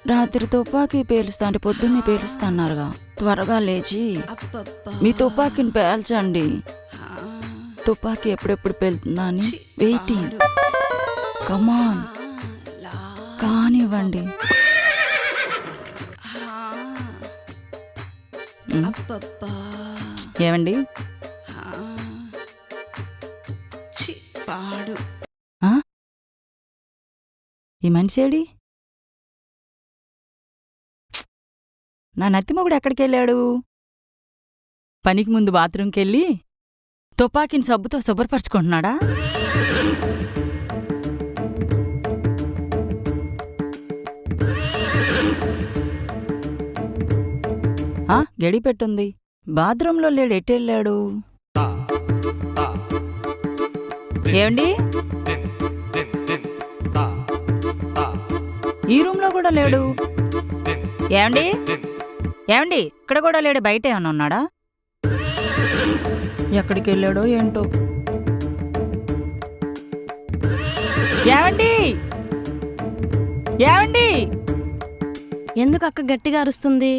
రాత్రి తుపాకీ పేలుస్తా అంటే పొద్దున్నే పేలుస్తా అన్నారుగా. త్వరగా లేచి మీ తుపాకీని పేల్చండి. తుపాకీ ఎప్పుడెప్పుడు పేలుతుందా అని వెయిటింగ్. కమాన్, కానివ్వండి. ఏమండి ఈ మనిషేడి? నా నత్తిమొగుడు ఎక్కడికి వెళ్ళాడు? పనికి ముందు బాత్రూంకి వెళ్ళి తుపాకీని సబ్బుతో శుభ్రపరచుకుంటున్నాడా? గడి పెట్టుంది. బాత్రూంలో లేడు, ఎట్టెళ్ళాడు? ఏమండి, ఈ రూమ్లో కూడా లేడు. ఏమండి ఏమండి, ఇక్కడ కూడా లేడు. బయట ఏమన్నా ఉన్నాడా? ఎక్కడికి వెళ్ళాడో ఏంటో. ఏమండి ఏమండి, ఎందుకు అక్క గట్టిగా అరుస్తుంది?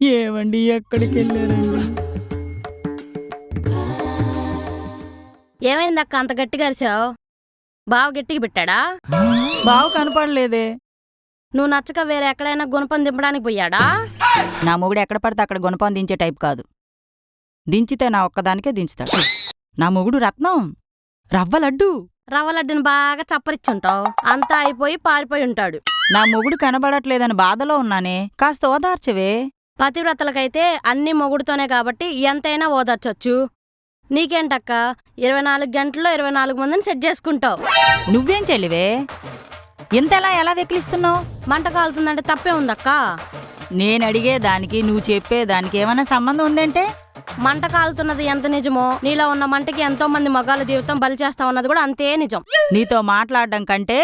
ఏమండి ఎక్కడికి వెళ్ళారండి? ఏమైంది అక్క అంత గట్టిగా అరిచావు? బావ గట్టిగా పెట్టాడా? బావ కనపడలేదే. నువ్వు నచ్చక వేరే ఎక్కడైనా గుణపం దింపడానికి పోయాడా? నా మొగుడు ఎక్కడ పడితే అక్కడ గుణపం దించే టైప్ కాదు. దించితే నా ఒక్కదానికే దించుతాడు. నా మొగుడు రత్నం, రవ్వలడ్డు. రవ్వలడ్డుని బాగా చప్పరిచ్చుంటావు. అంతా అయిపోయి పారిపోయి ఉంటాడు. నా మొగుడు కనబడట్లేదని బాధలో ఉన్నానే, కాస్త ఓదార్చవే. పతివ్రతలకైతే అన్ని మొగుడుతోనే కాబట్టి ఎంతైనా ఓదార్చొచ్చు. నీకేంటక్క 24 గంటల్లో 24 మందిని సెట్ చేసుకుంటావు. నువ్వేం చెల్లివే, ఇంతలా ఎలా వెకిలిస్తున్నావు? మంట కాలుతుందంటే తప్పే ఉందక్క. నేనడిగే దానికి నువ్వు చెప్పేదానికి ఏమైనా సంబంధం ఉందంటే? మంట కాలుతున్నది ఎంత నిజమో, నీలో ఉన్న మంటకి ఎంతో మంది మగాళ్ళ జీవితం బలి చేస్తామన్నది కూడా అంతే నిజం. నీతో మాట్లాడడం కంటే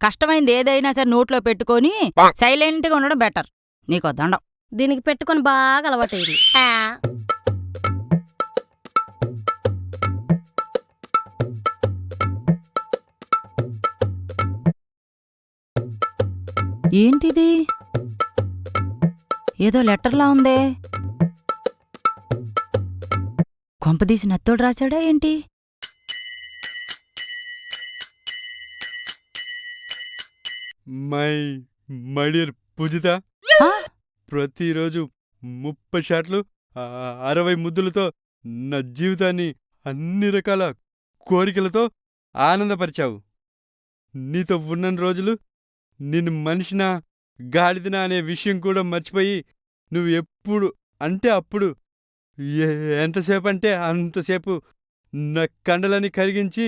కష్టమైంది ఏదైనా సరే నోట్లో పెట్టుకొని సైలెంట్గా ఉండడం బెటర్. నీకో దండం. దీనికి పెట్టుకుని బాగా అలవాటైంది. ఏంటిది? ఏదో లెటర్లా ఉందే. కొంపదీసి నత్తోడు రాశాడా ఏంటి? మై డియర్ పూజిత, ప్రతిరోజు 30 షాట్లు 60 ముద్దులతో నా జీవితాన్ని అన్ని రకాల కోరికలతో ఆనందపరిచావు. నీతో ఉన్న రోజులు నిన్ను మనిషినా గాడిదనా అనే విషయం కూడా మర్చిపోయి నువ్వు ఎప్పుడు అంటే అప్పుడు ఎంతసేపు అంటే అంతసేపు నా కండలని కరిగించి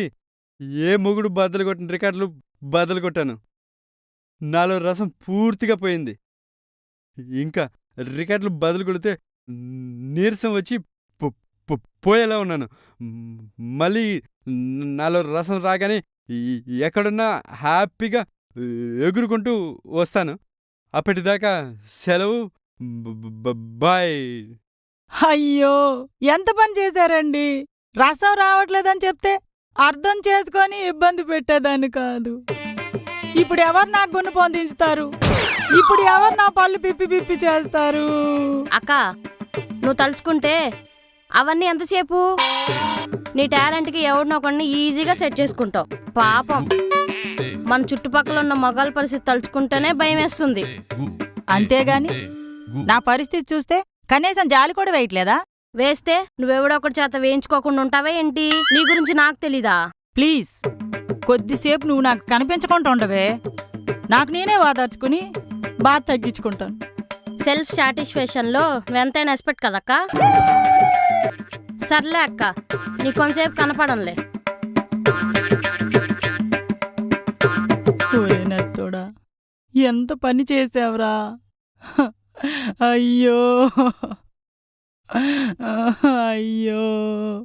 ఏ మొగుడు బద్దలు కొట్టిన రికార్డులు బద్దలు కొట్టాను. నాలో రసం పూర్తిగా పోయింది. ఇంకా రికార్డులు బదులు కొడితే నీరసం వచ్చి పోయేలా ఉన్నాను. మళ్ళీ నాలో రసం రాగానే ఎక్కడున్నా హ్యాపీగా ఎగురుకుంటూ వస్తాను. అప్పటిదాకా సెలవు, బాయ్. అయ్యో, ఎంత పని చేశారండి. రసం రావట్లేదని చెప్తే అర్థం చేసుకొని ఇబ్బంది పెట్టేదాన్ని కాదు. ఇప్పుడు ఎవరు నాకు గుణ పొందించుతారు? ఇప్పుడు ఎవరు నా పళ్ళు పిప్పి పిప్పి చేస్తారు? అక్క, నువ్వు తలుచుకుంటే అవన్నీ ఎంతసేపు? నీ టాలెంట్కి ఎవరినొకడిని ఈజీగా సెట్ చేసుకుంటావు. పాపం మన చుట్టుపక్కల ఉన్న మగాళ్ళ పరిస్థితి తలుచుకుంటేనే భయం వేస్తుంది. అంతేగాని నా పరిస్థితి చూస్తే కనీసం జాలి కూడా వేయట్లేదా? వేస్తే నువ్వెవడొకటి చేత వేయించుకోకుండా ఉంటావే ఏంటి? నీ గురించి నాకు తెలీదా? ప్లీజ్, కొద్దిసేపు నువ్వు నాకు కనిపించకుండా ఉండవే. నాకు నేనే వాదార్చుకుని బాధ తగ్గించుకుంటాను. సెల్ఫ్ సాటిస్ఫాక్షన్లో నువ్వెంతైనా ఎక్స్పెక్ట్ కదక్క. సర్లే అక్క, నీ కొంతసేపు కనపడంలే. నత్తోడా, ఎంత పని చేసావురా. అయ్యో అయ్యో.